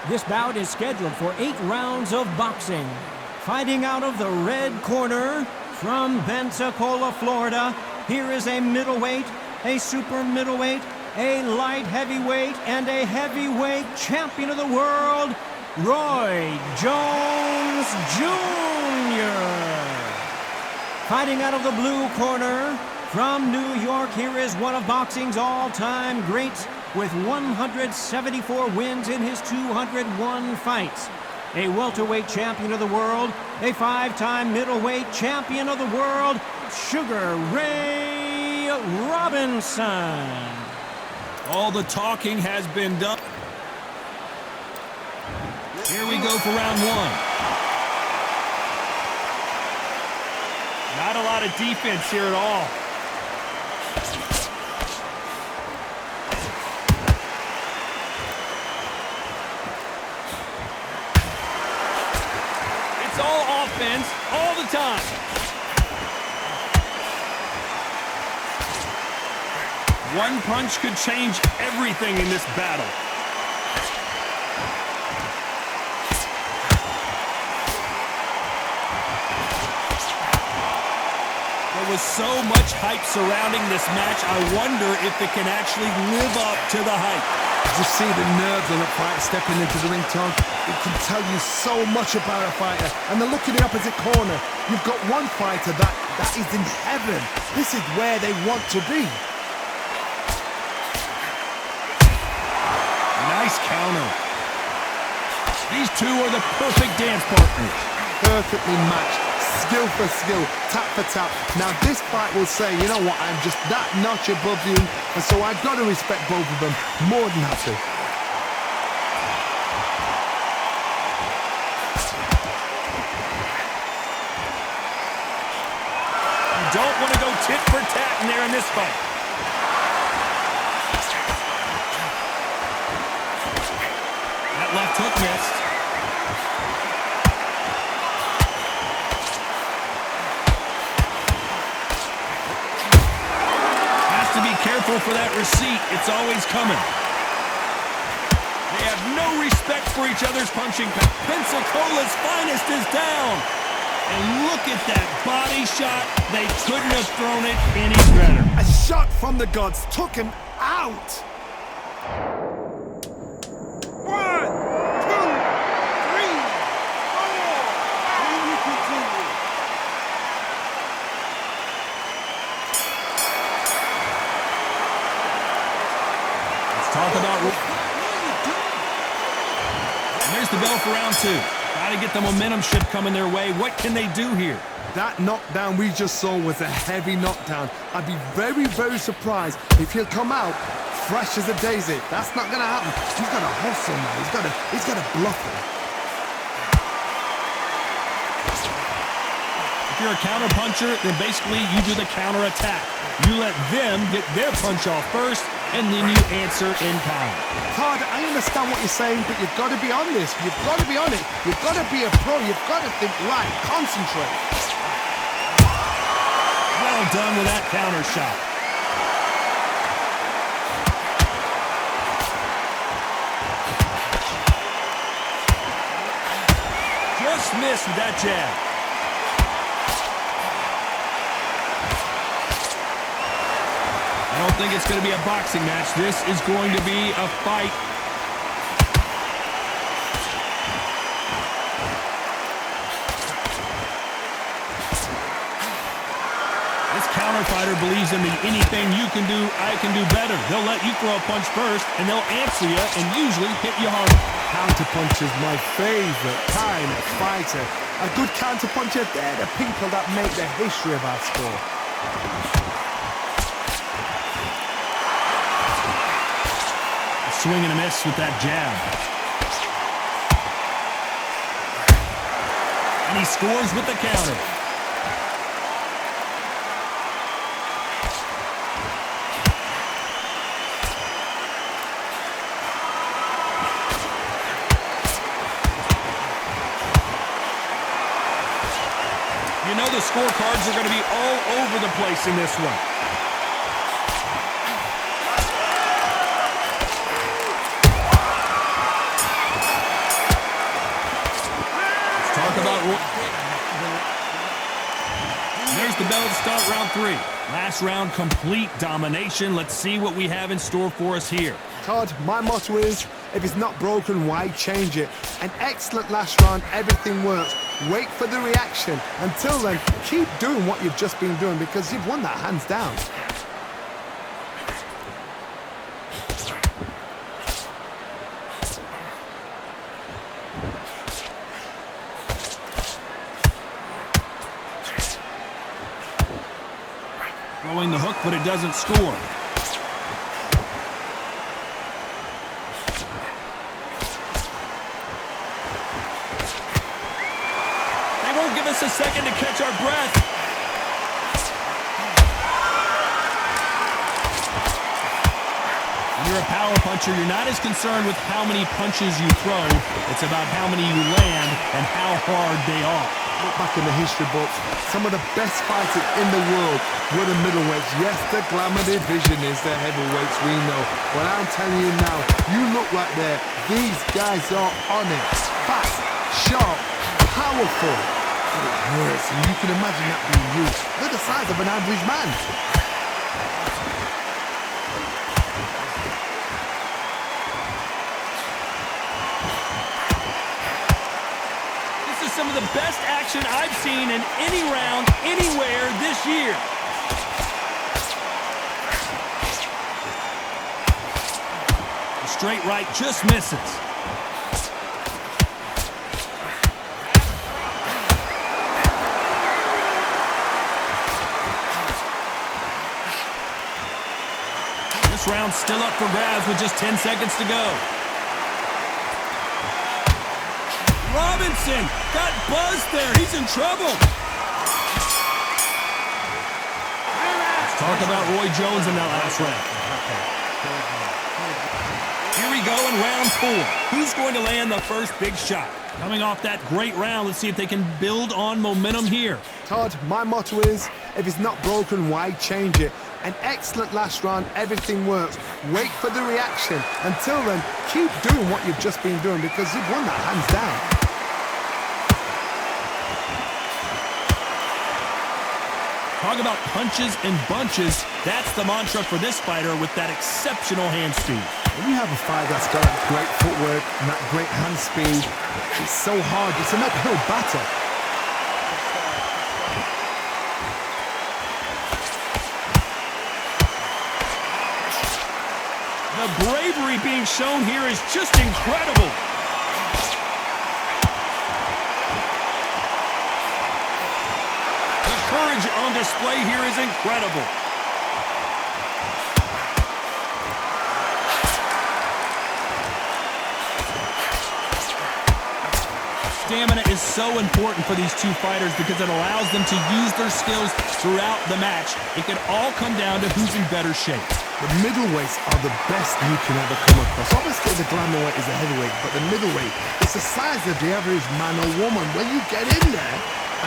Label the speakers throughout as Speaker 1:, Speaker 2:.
Speaker 1: This bout is scheduled for 8 rounds of boxing. Fighting out of the red corner from Pensacola, Florida, here is a middleweight, a super middleweight, a light heavyweight, and a heavyweight champion of the world, Roy Jones Jr. Fighting out of the blue corner from New York, here is one of boxing's all-time greats with 174 wins in his 201 fights. A welterweight champion of the world, a 5-time middleweight champion of the world, Sugar Ray Robinson.
Speaker 2: All the talking has been done. Here we go for round 1.
Speaker 3: Not a lot of defense here at all. It's all offense all the time.
Speaker 2: One punch could change everything in this battle. There was so much hype surrounding this match, I wonder if it can actually live up to the hype.
Speaker 4: Just see the nerves on a fighter stepping into the ring, Tom. It can tell you so much about a fighter. And then look at the opposite corner. You've got one fighter that is in heaven. This is where they want to be.
Speaker 2: Nice counter. These two are the perfect dance partners.
Speaker 4: Perfectly matched. Skill for skill, tap for tap. Now this fight will say, you know what, I'm just that notch above you, and so I've got to respect both of them. More than happy.
Speaker 2: You don't want to go tit for tat in there in this fight. That left hook missed. Careful for that receipt. It's always coming. They have no respect for each other's punching power. Pensacola's finest is down. And look at that body shot. They couldn't have thrown it any better.
Speaker 4: A shot from the gods took him out. 1, 2, 3, 4. And we continue.
Speaker 2: Talk about. And there's the bell for round 2. Got to get the momentum shift coming their way. What can they do here?
Speaker 4: That knockdown we just saw was a heavy knockdown. I'd be very, very surprised if he'll come out fresh as a daisy. That's not going to happen. He's got to hustle now. He's got to bluff him.
Speaker 2: If you're a counter puncher, then basically you do the counter attack. You let them get their punch off first, and then you answer in kind.
Speaker 4: Todd, I understand what you're saying, but you've got to be honest. You've got to be on it. You've got to be a pro. You've got to think right. Concentrate.
Speaker 2: Well done with that counter shot. Just missed with that jab. I don't think it's going to be a boxing match. This is going to be a fight. This counter fighter believes in the anything you can do, I can do better. They'll let you throw a punch first, and they'll answer you and usually hit you harder.
Speaker 4: Counter punch is my favorite kind of fighter. A good counter puncher, they're the people that make the history of our sport.
Speaker 2: Swing and a miss with that jab. And he scores with the counter. You know the scorecards are going to be all over the place in this one. There's the bell to start round 3. Last round, complete domination. Let's see what we have in store for us here.
Speaker 4: Todd, my motto is, if it's not broken, why change it? An excellent last round, everything works. Wait for the reaction. Until then, keep doing what you've just been doing because you've won that hands down.
Speaker 2: Throwing the hook, but it doesn't score.
Speaker 3: They won't give us a second to catch our breath.
Speaker 2: When you're a power puncher, you're not as concerned with how many punches you throw. It's about how many you land and how hard they are.
Speaker 4: Look back in the history books, some of the best fighters in the world were the middleweights. Yes, the glamour division is the heavyweights, we know. But I'm telling you now, you look right there, these guys are on it. Fast, sharp, powerful. But it hurts, and you can imagine that being used. They're the size of an average man.
Speaker 3: Some of the best action I've seen in any round, anywhere this year.
Speaker 2: The straight right just misses. This round's still up for grabs with just 10 seconds to go.
Speaker 3: Robinson got buzzed there. He's in trouble.
Speaker 2: Let's talk about Roy Jones in that last round. Here we go in round 4. Who's going to land the first big shot? Coming off that great round, let's see if they can build on momentum here.
Speaker 4: Todd, my motto is, if it's not broken, why change it? An excellent last round, everything works. Wait for the reaction. Until then, keep doing what you've just been doing because you've won that hands down.
Speaker 2: Talk about punches and bunches. That's the mantra for this fighter with that exceptional hand speed.
Speaker 4: When you have a fighter that's got that great footwork and that great hand speed, it's so hard. It's an uphill battle.
Speaker 3: The bravery being shown here is just incredible. The courage on display here is incredible.
Speaker 2: Stamina is so important for these two fighters because it allows them to use their skills throughout the match. It can all come down to who's in better shape.
Speaker 4: The middleweights are the best you can ever come across. Obviously, the glamour weight is a heavyweight, but the middleweight is the size of the average man or woman. When you get in there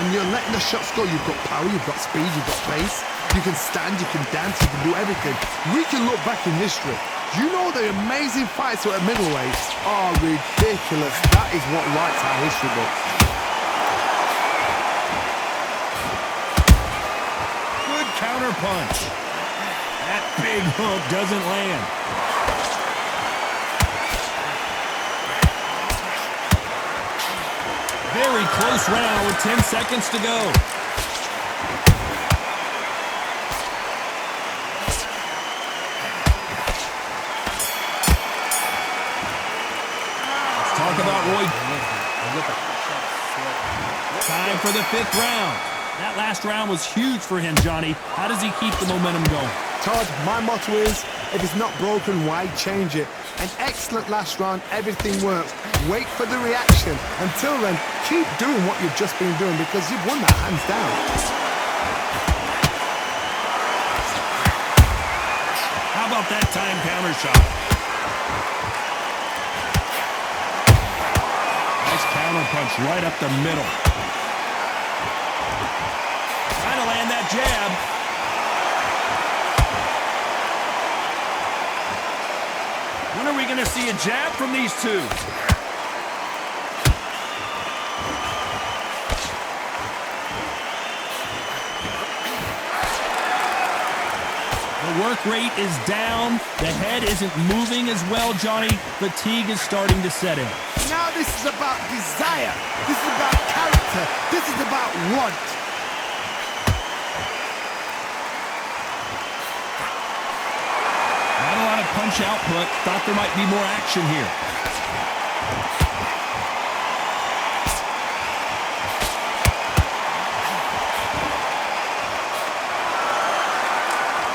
Speaker 4: and you're letting the shots go, you've got power, you've got speed, you've got pace. You can stand, you can dance, you can do everything. We can look back in history. You know the amazing fights at middleweights are ridiculous. That is what writes our history books.
Speaker 2: Good counter punch. That big hook doesn't land. Very close round with 10 seconds to go. Talk about Roy. Time for the 5th round. That last round was huge for him, Johnny. How does he keep the momentum going?
Speaker 4: Todd, my motto is, if it's not broken, why change it? An excellent last round, everything works. Wait for the reaction. Until then, keep doing what you've just been doing because you've won that hands down.
Speaker 2: How about that time counter shot? Counter punch right up the middle. Trying to land that jab.
Speaker 3: When are we going to see a jab from these two?
Speaker 2: work rate is down. The head isn't moving as well, Johnny. Fatigue is starting to set in.
Speaker 4: Now this is about desire. This is about character. This is about want.
Speaker 2: Not a lot of punch output. Thought there might be more action here.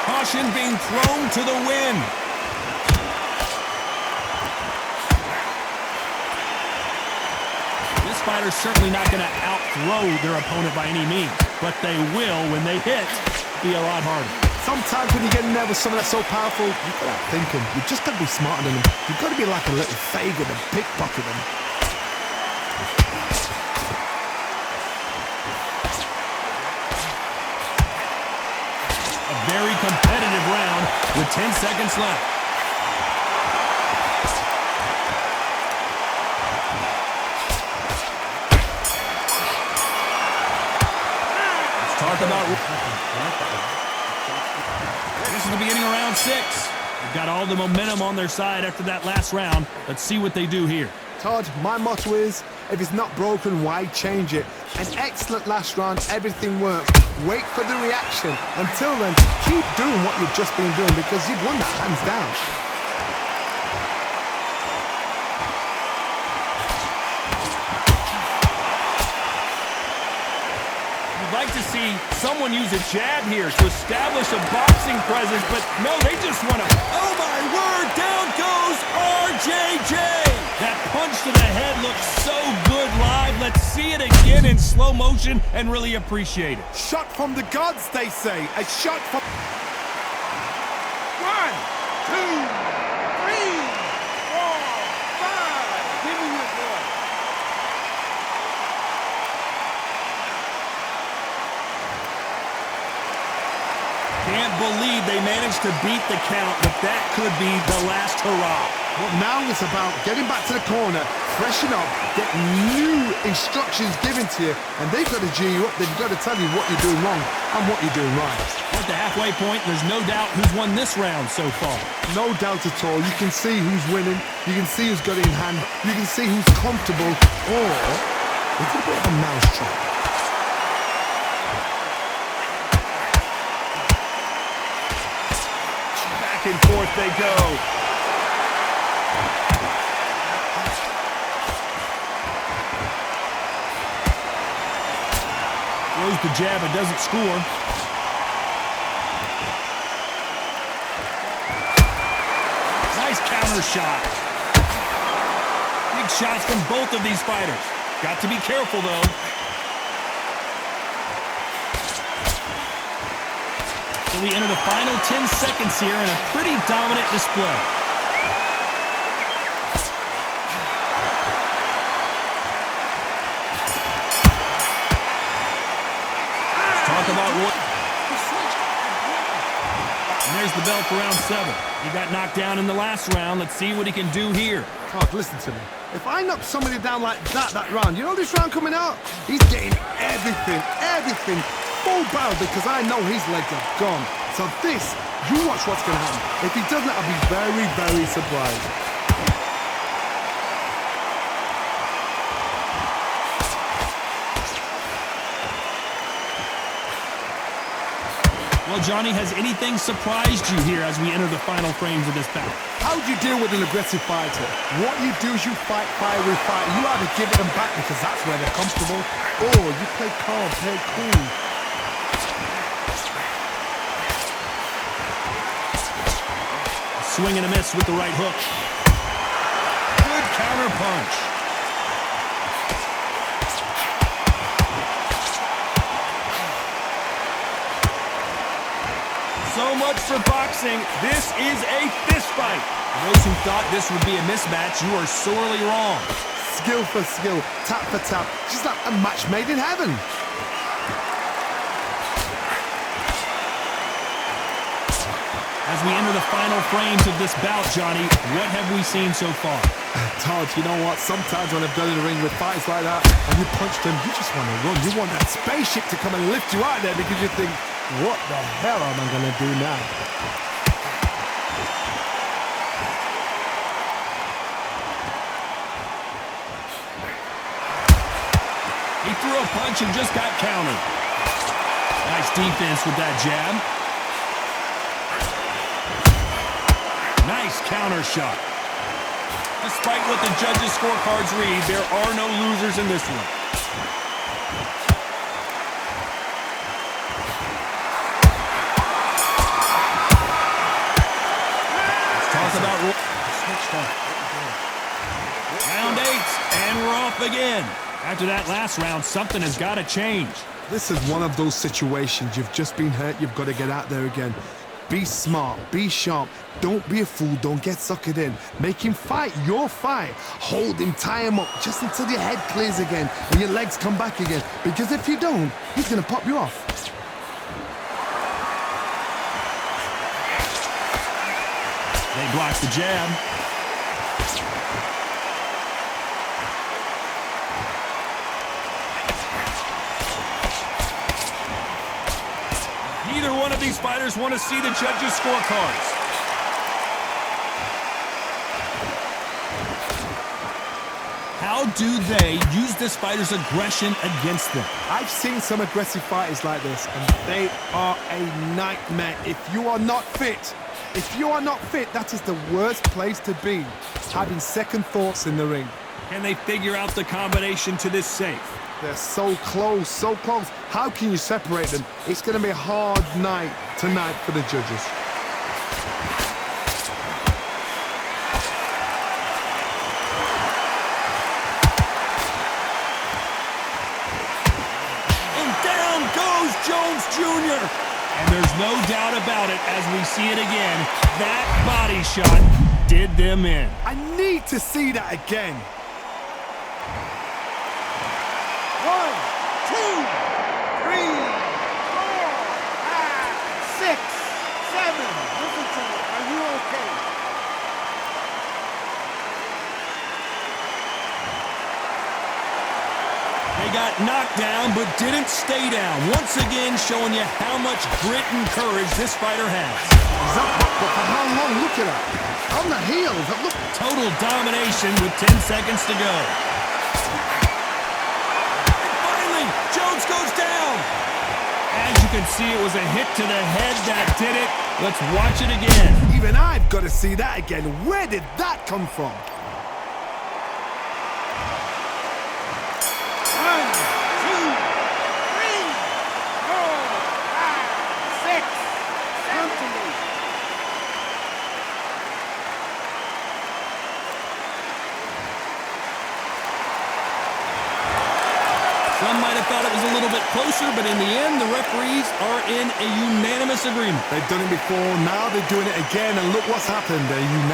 Speaker 2: Caution being thrown to the wind. This fighter's certainly not going to out-throw their opponent by any means, but they will, when they hit, be a lot harder.
Speaker 4: Sometimes when you get in there with someone that's so powerful, you've got to think him. You've just got to be smarter than him. You've got to be like a little Fagin and pickpocket him.
Speaker 2: Very competitive round with 10 seconds left. Let's talk about... This is the beginning of round 6. They've got all the momentum on their side after that last round. Let's see what they do here.
Speaker 4: Todd, my motto is, if it's not broken, why change it? An excellent last round, everything works. Wait for the reaction. Until then, keep doing what you've just been doing because you've won that hands down.
Speaker 2: You'd like to see someone use a jab here to establish a boxing presence, but no, they just want to... Oh my word, down goes RJJ! That punch to the head looks so good live. Let's see it again in slow motion and really appreciate it.
Speaker 4: Shot from the gods, they say. A shot from... 1, 2, 3, 4, 5. Give me your boy.
Speaker 2: Can't believe they managed to beat the count, but that could be the last hurrah.
Speaker 4: Well, now it's about getting back to the corner, freshen up, get new instructions given to you, and they've got to G you up. They've got to tell you what you're doing wrong and what you're doing right.
Speaker 2: At the halfway point, there's no doubt who's won this round so far.
Speaker 4: No doubt at all. You can see who's winning. You can see who's got it in hand. You can see who's comfortable, or it's a bit of a mousetrap.
Speaker 2: Back and forth they go. Throws the jab and doesn't score. Nice counter shot. Big shots from both of these fighters. Got to be careful, though. So we enter the final 10 seconds here in a pretty dominant display. And there's the bell for round 7. He got knocked down in the last round. Let's see what he can do here.
Speaker 4: Todd, listen to me. If I knock somebody down like that round, you know this round coming out? He's getting everything full barrel because I know his legs are gone. So this, you watch what's going to happen. If he doesn't, I'll be very, very surprised.
Speaker 2: Well, Johnny, has anything surprised you here as we enter the final frames of this battle?
Speaker 4: How do you deal with an aggressive fighter? What you do is you fight fire with fire. You either give it them back because that's where they're comfortable, or you play calm, play cool.
Speaker 2: Swing and a miss with the right hook. Good counter punch. So much for boxing. This is a fist fight. Those who thought this would be a mismatch, you are sorely wrong.
Speaker 4: Skill for skill, tap for tap, just like a match made in heaven.
Speaker 2: As we enter the final frames of this bout, Johnny, what have we seen so far?
Speaker 4: Todd, you know what? Sometimes when I've done in the ring with fights like that, and you punch them, you just want to run. You want that spaceship to come and lift you out there because you think, what the hell am I going to do now?
Speaker 2: threw a punch and just got countered. Nice defense with that jab. Nice counter shot. Despite what the judges' scorecards read, there are no losers in this one. Let's talk about round 8, and we're off again. After that last round, something has got to change.
Speaker 4: This is one of those situations. You've just been hurt. You've got to get out there again. Be smart. Be sharp. Don't be a fool. Don't get suckered in. Make him fight your fight. Hold him. Tie him up just until your head clears again and your legs come back again. Because if you don't, he's going to pop you off.
Speaker 2: They block the jab. Neither one of these fighters want to see the judges' scorecards. How do they use this fighter's aggression against them?
Speaker 4: I've seen some aggressive fighters like this, and they are a nightmare. If you are not fit, that is the worst place to be. Having second thoughts in the ring.
Speaker 2: Can they figure out the combination to this safe?
Speaker 4: They're so close, so close. How can you separate them? It's going to be a hard night tonight for the judges.
Speaker 2: And down goes Jones Jr. And there's no doubt about it as we see it again. That body shot did them in.
Speaker 4: I need to see that again.
Speaker 5: 1, 2, 3, 4, 5, 6, 7. Listen to me. Are you okay?
Speaker 2: They got knocked down but didn't stay down. Once again showing you how much grit and courage this fighter has.
Speaker 4: But for how long? Look at that. On the heels. Look.
Speaker 2: Total domination with 10 seconds to go. Jones goes down. As you can see, it was a hit to the head that did it. Let's watch it again.
Speaker 4: Even I've got to see that again. Where did that come from?
Speaker 5: 1, 2, 3, 4, 5, 6. Come to me.
Speaker 2: Some might have thought it was a little bit closer, but in the end, the referees are in a unanimous agreement.
Speaker 4: They've done it before, now they're doing it again, and look what's happened. They're united.